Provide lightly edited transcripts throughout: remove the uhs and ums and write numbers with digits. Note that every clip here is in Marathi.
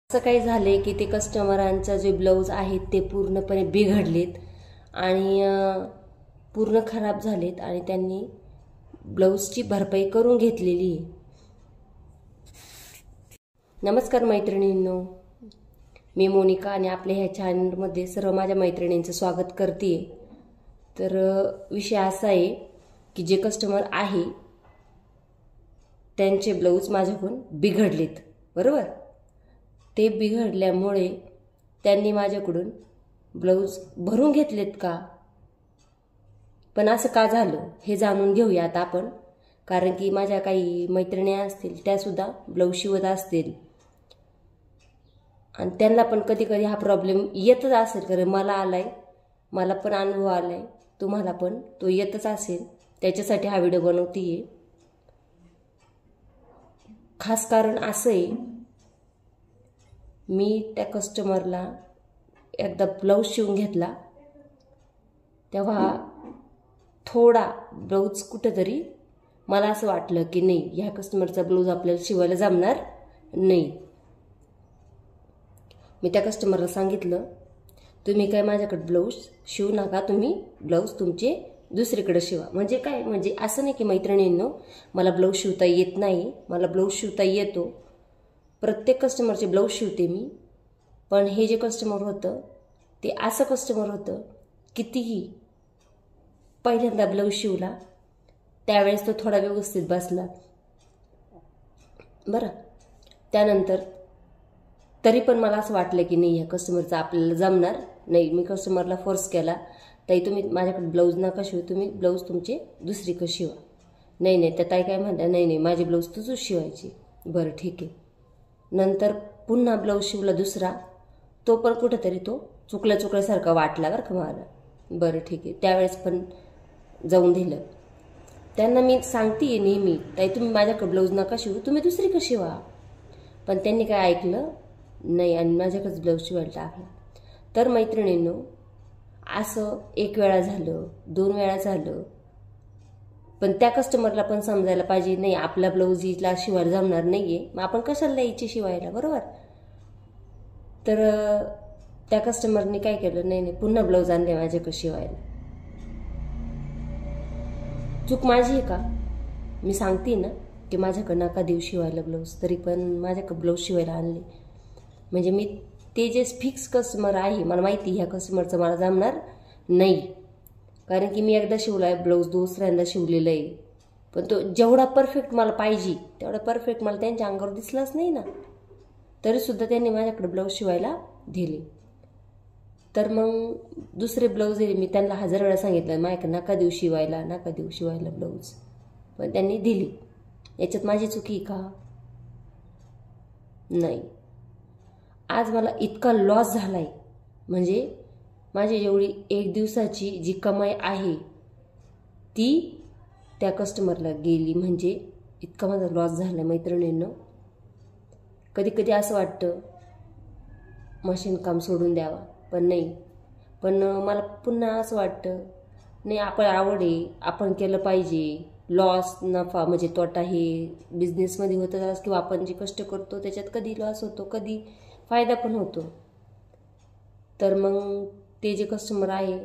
असं काही झाले की ते कस्टमरांचा जे ब्लाऊज आहेत ते पूर्णपणे बिघडलेत आणि पूर्ण खराब झालेत आणि त्यांनी ब्लाऊजची भरपाई करून घेतलेली आहे। नमस्कार मैत्रिणींनो, मी मोनिका आणि आपल्या ह्या चॅनलमध्ये सर्व माझ्या मैत्रिणींचं स्वागत करते। तर विषय असा आहे की जे कस्टमर आहे त्यांचे ब्लाऊज माझ्याकडून बिघडलेत, बरोबर। ते बिघडल्यामुळे त्यांनी माझ्याकडून ब्लाऊज भरून घेतलेत का, पण असं का झालं हे जाणून घेऊयात आपण। कारण की माझ्या काही मैत्रिणी असतील त्या सुद्धा ब्लाऊज शिवत असतील आणि त्यांना पण कधी कधी हा प्रॉब्लेम येतच असेल। कारण मला आलाय, मला पण अनुभव आलाय, तुम्हाला पण तो येतच असेल, त्याच्यासाठी हा व्हिडिओ बनवतेय। खास कारण असं आहे, मी त्या कस्टमरला एकदा ब्लाऊज शिवून घेतला तेव्हा थोडा ब्लाऊज कुठेतरी मला असं वाटलं की नाही, ह्या कस्टमरचा ब्लाऊज आपल्याला शिवायला जमणार नाही। मी त्या कस्टमरला सांगितलं, तुम्ही काय माझ्याकडे ब्लाऊज शिवू नका, तुम्ही ब्लाऊज तुमचे दुसरीकडे शिवा। म्हणजे काय, म्हणजे असं नाही की मैत्रिणींनो मला ब्लाऊज शिवता येत नाही, मला ब्लाऊज शिवता येतो, प्रत्येक कस्टमरचे ब्लाऊज शिवते मी। पण हे जे कस्टमर होतं ते असं कस्टमर होतं, कितीही पहिल्यांदा ब्लाऊज शिवला त्यावेळेस तो थोडा व्यवस्थित बसला, बरं। त्यानंतर तरी पण मला असं वाटलं की नाही, ह्या कस्टमरचं आपल्याला जमणार नाही। मी कस्टमरला फोर्स केला, ताई तुम्ही माझ्याकडे ब्लाऊज नका शिवू, तुम्ही ब्लाऊज तुमचे दुसरीकडे शिवा। नाही नाही, त्या ताई काय म्हणल्या, नाही नाही माझी ब्लाऊज तुझच शिवायची। बरं ठीक आहे। नंतर पुन्हा ब्लाऊज शिवला दुसरा, तो पण कुठेतरी तो चुकल्यासारखा वाटला बरं का मला। बरं ठीक आहे, त्यावेळेस पण जाऊन दिलं। त्यांना मी सांगतेय नेहमी, ताई तुम्ही माझ्याकडे ब्लाऊज नका शिवू, तुम्ही दुसरीकडे शिवा। पण त्यांनी काय ऐकलं नाही आणि माझ्याकडेच ब्लाऊज शिवायला टाकला। तर मैत्रिणींनो, असं एक वेळा झालं, दोन वेळा झालं, पण त्या कस्टमरला पण समजायला पाहिजे, नाही आपला ब्लाऊज हिला शिवायला जमणार नाहीये, मग आपण कशाला द्यायची शिवायला, बरोबर। तर त्या कस्टमरने काय केलं, नाही नाही पुन्हा ब्लाऊज आणले माझ्याकडे शिवायला। चूक माझी आहे का? मी सांगते ना की माझ्याकडे नका देऊ शिवायला ब्लाऊज, तरी पण माझ्याकडे ब्लाऊज शिवायला आणले। म्हणजे मी ते जे फिक्स कस्टमर आहे, मला माहिती ह्या कस्टमरचं मला जमणार नाही, कारण की मी एकदा शिवलाय ब्लाऊज, दुसऱ्यांदा शिवलेलं आहे, पण तो जेवढा परफेक्ट मला पाहिजे तेवढा परफेक्ट मला त्यांच्या अंगावर दिसलाच नाही ना, तरी सुद्धा त्यांनी माझ्याकडे ब्लाऊज शिवायला दिले। तर मग दुसरे ब्लाऊज दिले, मी त्यांना 1000 वेळा सांगितलं माझ्याकडे नका देऊ शिवायला, नका देऊ शिवायला ब्लाऊज, पण त्यांनी दिली। याच्यात माझी चुकी का? नाही। आज मला इतका लॉस झालाय, म्हणजे माझी जेवढी एक दिवसाची जी कमाई आहे ती त्या कस्टमरला गेली, म्हणजे इतका माझा लॉस झाला मैत्रिणींनो। कधी कधी असं वाटतं मशीन काम सोडून द्यावा, पण नाही। पण मला पुन्हा असं वाटतं, नाही आपण आवड आहे, आपण केलं पाहिजे। लॉस नफा म्हणजे तोटा हे बिझनेसमध्ये होतच, किंवा आपण जे कष्ट करतो त्याच्यात कधी लॉस होतो, कधी फायदा पण होतो। तर मग ते जे कस्टमर आहे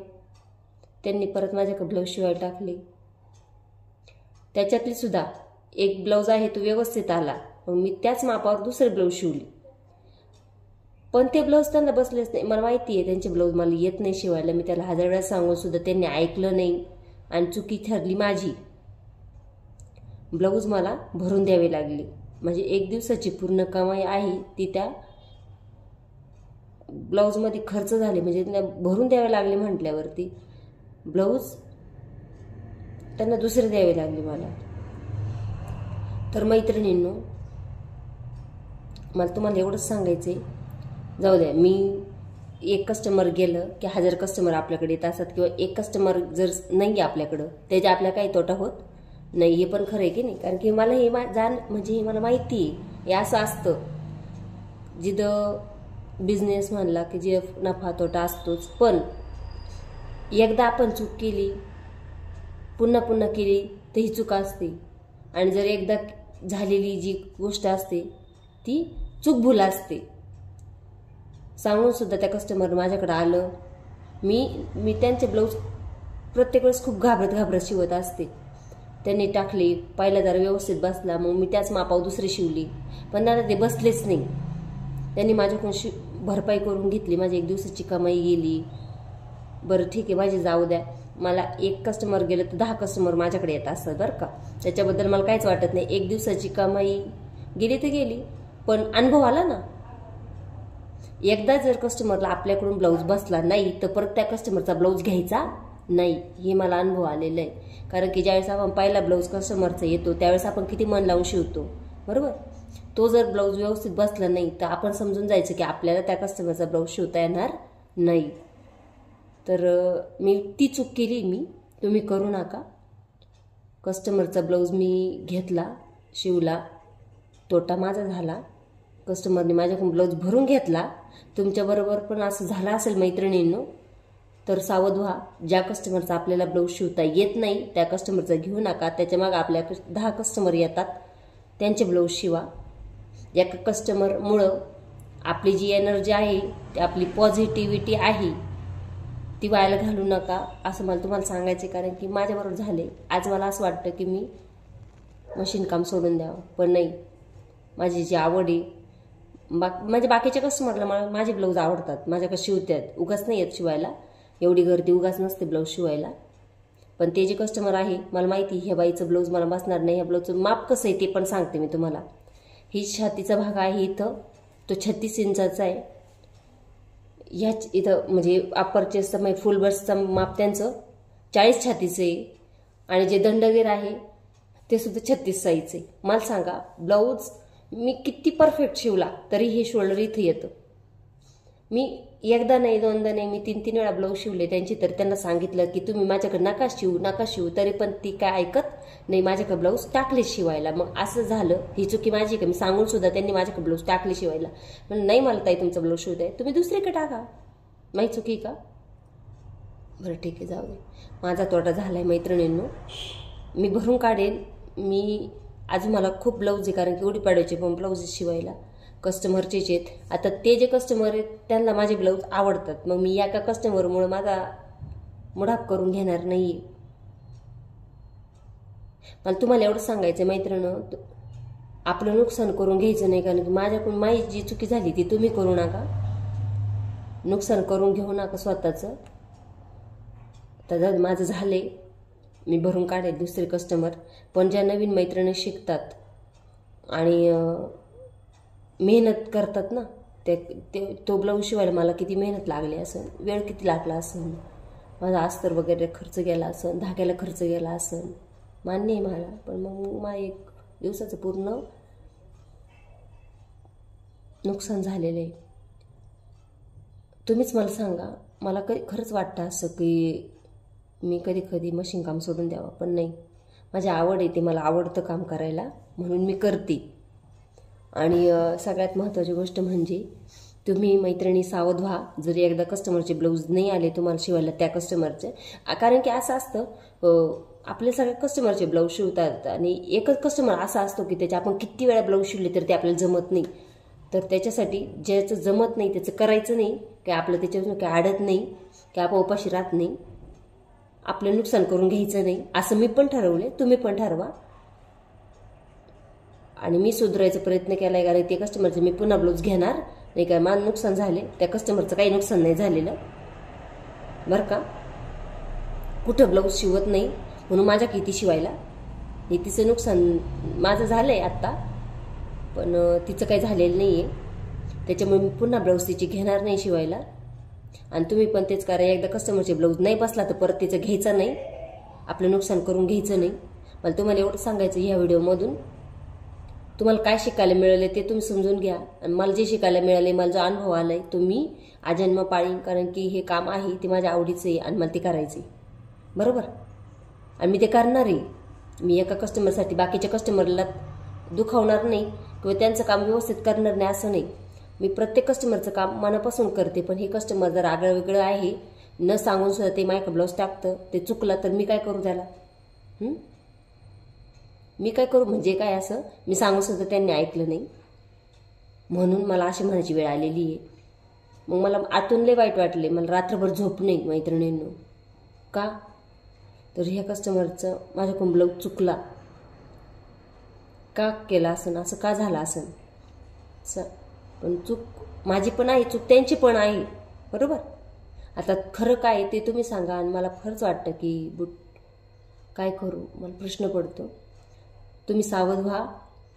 त्यांनी परत माझ्याकडे ब्लाऊज शिवायला टाकले। त्याच्यातली सुद्धा एक ब्लाऊज आहे तो व्यवस्थित आला, मग मी त्याच मापावर दुसरे ब्लाऊज शिवले, पण ते ब्लाऊज त्यांना बसलेच नाही। मला माहिती आहे त्यांचे ब्लाऊज मला येत नाही शिवायला, मी त्याला 1000 वेळा सांगून सुद्धा त्यांनी ऐकलं नाही आणि चुकी ठरली माझी। ब्लाऊज मला भरून द्यावे लागले, म्हणजे एक दिवसाची पूर्ण कमाई आहे ती त्या ब्लाऊजमध्ये खर्च झाले, म्हणजे त्यांना भरून द्यावे लागले म्हटल्यावरती ब्लाऊज त्यांना दुसरे द्यावे लागले मला। तर मैत्रिणींनो, मला तुम्हाला एवढंच सांगायचंय, जाऊ द्या, मी एक कस्टमर गेलं की 1000 कस्टमर आपल्याकडे येत असतात, किंवा एक कस्टमर जर नाही आपल्याकडं त्याच्या आपल्या काही तोटा होत नाही, हे पण खरं आहे की नाही। कारण की मला हे म्हणजे हे मला माहिती आहे, हे असं असतं जिथं बिझनेस म्हणला की जे नफा तोटा असतोच, पण एकदा आपण चूक केली पुन्हा पुन्हा केली तर ही चूक असते, आणि जर एकदा झालेली जी गोष्ट असते ती चूक भूल असते। सांगून सुद्धा त्या कस्टमर माझ्याकडे आलं. मी त्यांचे ब्लाऊज प्रत्येक वेळेस खूप घाबरत शिवत असते. त्यांनी टाकली, पहिला जरा व्यवस्थित बसला, मग मी त्याच मापावर दुसरी शिवली, पण दादा ते बसलेच नाही. त्यांनी माझ्याकडून भरपाई करून घेतली, माझी 1 दिवसाची कमाई गेली. बरं ठीक आहे, माझी जाऊ द्या, मला 1 कस्टमर गेलं तर 10 कस्टमर माझ्याकडे येत असतात बरं का, त्याच्याबद्दल मला काहीच वाटत नाही. 1 दिवसाची कमाई गेली तर गेली, पण अनुभव आला ना. एकदा जर कस्टमरला आपल्याकडून ब्लाऊज बसला नाही तर परत त्या कस्टमरचा ब्लाऊज घ्यायचा नाही, हे मला अनुभव आलेला आहे. कारण की ज्यावेळेस आपण पहिला ब्लाऊज कस्टमरचा येतो त्यावेळेस आपण किती मन लावून शिवतो, बरोबर. तो जर ब्लाऊज व्यवस्थित बसला नाही तर आपण समजून जायचं की आपल्याला त्या कस्टमरचा ब्लाऊज शिवता येणार नाही. तर मी ती चूक केली. तुम्ही करू नका. कस्टमरचा ब्लाऊज मी घेतला, शिवला, तोटा माझा झाला. कस्टमरने माझ्याकडून ब्लाऊज भरून घेतला. तुमच्याबरोबर पण असं झालं असेल मैत्रिणींनो, तर सावध व्हा. ज्या कस्टमरचा आपल्याला ब्लाऊज शिवता येत नाही त्या कस्टमरचा घेऊ नका. त्याच्यामागे आपल्या 10 कस्टमर येतात, त्यांचे ब्लाऊज शिवा. एका कस्टमरमुळं आपली जी एनर्जी आहे, ती आपली पॉझिटिव्हिटी आहे, ती वायाला घालू नका, असं मला तुम्हाला सांगायचं. कारण की माझ्याबरोबर झाले. आज मला असं वाटतं की मी मशीन काम सोडून द्यावं, पण नाही, माझी जी आवड आहे, म्हणजे बाकीच्या कस्टमरला माझे ब्लाऊज आवडतात, माझ्याकडे शिवतात, उगाच नाही येत शिवायला, एवढी गर्दी उगाच नसते ब्लाऊज शिवायला. पण ते जे कस्टमर आहे, मला माहिती ह्या बाईचं ब्लाऊज मला बसणार नाही, ह्या ब्लाऊजचं माप कसं आहे ते पण सांगते मी तुम्हाला. ही छातीचा भाग आहे इथं, तो 36 इंचाचा आहे. ह्याच इथं म्हणजे अप्पर चेस्टचं म्हणजे फुल बस्टचं माप त्यांचं 40 छातीचं आहे. आणि जे दंडगीर आहे ते सुद्धा 36 साईजचे. मला सांगा, ब्लाऊज मी किती परफेक्ट शिवला तरी हे शोल्डर इथं येतं. मी एकदा नाही, दोनदा नाही, मी 3-3 वेळा ब्लाऊज शिवले त्यांची. तर त्यांना सांगितलं की तुम्ही माझ्याकडे नका शिवू, तरी पण ती काय ऐकत नाही, माझ्याकडे ब्लाऊज टाकले शिवायला. मग असं झालं, ही चुकी माझी का, मी सांगून सुद्धा त्यांनी माझ्याकडे ब्लाऊज टाकले शिवायला. पण नाही, मला ताई तुमचा ब्लाऊज शिवताय, तुम्ही दुसरीकडे टाका. माझी चुकी का? बरं ठीक आहे, जाऊ दे. माझा तोटा झालाय मैत्रिणींनो, मी भरून काढेन. मी अजून मला खूप ब्लाऊज आहे, कारण की गुढीपाडव्याचे पण ब्लाऊज शिवायला कस्टमरचेच आहेत. आता ते जे कस्टमर आहेत त्यांना माझे ब्लाऊज आवडतात, मग मी एका कस्टमरमुळे माझा मुडाप करून घेणार नाही. मला तुम्हाला एवढं सांगायचं मैत्रिणींनो, आपलं नुकसान करून घ्यायचं नाही. कारण की माझ्याकडून माझी जी चुकी झाली ती तुम्ही करू नका, नुकसान करून घेऊ नका स्वतःचं. तर माझं झाले, मी भरून काढेल दुसरे कस्टमर. पण ज्या नवीन मैत्रिणी शिकतात आणि मेहनत करतात ना, तो ब्लाऊज शिवायला मला किती मेहनत लागली असेल, वेळ किती लागला असेल, माझा अस्तर वगैरे खर्च गेला असेल, धाग्याला खर्च गेला असेल, मान्य आहे मला. पण मग मला 1 दिवसाचं पूर्ण नुकसान झालेलं आहे. तुम्हीच मला सांगा, मला खरंच वाटतं असं की मी कधी मशीन काम सोडून द्यावं, पण नाही, माझी आवड आहे, ते मला आवडतं काम करायला, म्हणून मी करते. आणि सगळ्यात महत्त्वाची गोष्ट म्हणजे तुम्ही मैत्रिणी सावध व्हा. जरी एकदा कस्टमरचे ब्लाऊज नाही आले तुम्हाला शिवायला त्या कस्टमरचे, कारण की असं असतं, आपले सगळ्या कस्टमरचे ब्लाऊज शिवतात आणि एकच कस्टमर असा असतो की त्याचे आपण किती वेळा ब्लाऊज शिवले तर ते आपल्याला जमत नाही. तर त्याच्यासाठी ज्याचं जमत नाही त्याचं करायचं नाही, काय आपलं त्याच्यापासून काय अडत नाही, काय आपण उपाशी राहत नाही, आपलं नुकसान करून घ्यायचं नाही, असं मी पण ठरवले, तुम्ही पण ठरवा. आणि मी सुधारायचा प्रयत्न केला आहे, कारण ते कस्टमरचे मी पुन्हा ब्लाऊज घेणार नाही. काय मला नुकसान झाले, त्या कस्टमरचं काही नुकसान नाही झालेलं बरं का. कुठं ब्लाऊज शिवत नाही म्हणून माझ्या किती शिवायला, हे तिचं नुकसान माझं झालं आहे आत्ता, पण तिचं काही झालेलं नाही आहे. त्याच्यामुळे मी पुन्हा ब्लाऊज तिची घेणार नाही शिवायला. आणि तुम्ही पण तेच करा, एकदा कस्टमरचे ब्लाऊज नाही बसला तर परत तिचं घ्यायचं नाही, आपलं नुकसान करून घ्यायचं नाही. मला तुम्हाला एवढं सांगायचं ह्या व्हिडिओमधून. तुम्हाला काय शिकायला मिळाले ते तुम्ही समजून घ्या, आणि मला जे शिकायला मिळाले, मला जो अनुभव आला आहे तो मी आजन्म पाळीन. कारण की हे काम आहे ते माझ्या आवडीचं आहे आणि मला ते करायचं आहे, बरोबर. आणि मी ते करणार आहे. मी एका कस्टमरसाठी बाकीच्या कस्टमरला दुखावणार नाही किंवा त्यांचं काम व्यवस्थित करणार नाही असं नाही. मी प्रत्येक कस्टमरचं काम मनापासून करते. पण हे कस्टमर जर आगळं वेगळं आहे, न सांगून सुद्धा ते माझ्या ब्लाऊज टाकतं, ते चुकलं तर मी काय करू त्याला? मी काय करू म्हणजे काय? असं मी सांगून सुद्धा त्यांनी ऐकलं नाही, म्हणून मला अशी म्हणायची वेळ आलेली आहे. मग मला आतून लय वाईट वाटले, मला रात्रभर झोप नाही मैत्रिणींनो. का तर ह्या कस्टमरचं माझ्याकडून ब्लाऊज चुकला, का केला असन, असं का झालं असन. पण चूक माझी पण आहे, चूक त्यांची पण आहे, बरोबर. आता खरं काय ते तुम्ही सांगा. आणि मला खरंच वाटतं की बूट काय करू, मला प्रश्न पडतो. तुम्ही सावध व्हा.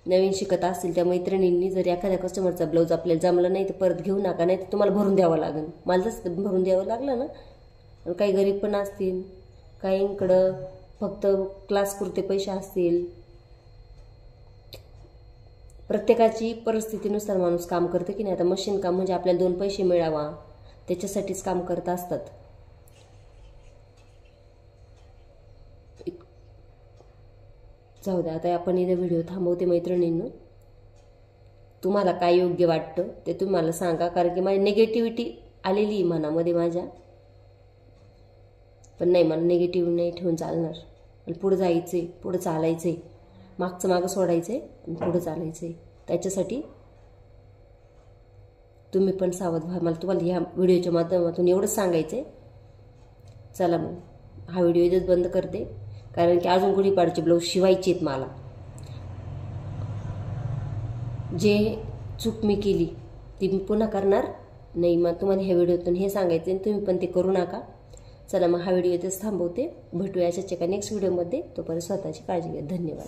नवीन शिकत असतील त्या मैत्रिणींनी जर एखाद्या कस्टमरचा ब्लाऊज आपल्याला जमला नाही तर परत घेऊ नका, नाही तर तुम्हाला भरून द्यावं लागेल. मला जसं भरून द्यावं लागलं ना. आणि काही गरीब पण असतील, काहींकडं फक्त क्लासपुरते पैसे असतील. प्रत्येकाची परिस्थितीनुसार माणूस काम करतं की नाही. आता मशीन काम म्हणजे आपल्याला 2 पैसे मिळावा त्याच्यासाठीच काम करत असतात. जाऊ द्या, आता आपण इथे व्हिडिओ थांबवते मैत्रिणींनो. तुम्हाला काय योग्य वाटतं ते तुम्ही मला सांगा, कारण की माझी निगेटिव्हिटी आलेली मनामध्ये माझ्या. पण नाही, मला निगेटिव्ह नाही ठेवून चालणार. आणि पुढे जायचं आहे, पुढे चालायचं आहे, मागचं मागं सोडायचं आहे आणि पुढे चालायचं आहे. त्याच्यासाठी तुम्ही पण सावध व्हा. मला तुम्हाला ह्या व्हिडिओच्या माध्यमातून एवढंच सांगायचं आहे. चला मग हा व्हिडिओ इथेच बंद करते, कारण की अजून गुढीपाडचे ब्लाऊज शिवायचे आहेत मला. जे चूक मी केली ती मी पुन्हा करणार नाही. मग तुम्हाला ह्या व्हिडिओतून हे सांगायचं आहे, तुम्ही पण ते करू नका. चला मग हा व्हिडिओ इथेच थांबवते. भेटूया अशाच एका नेक्स्ट व्हिडिओमध्ये. तोपर्यंत स्वतःची काळजी घ्या. धन्यवाद.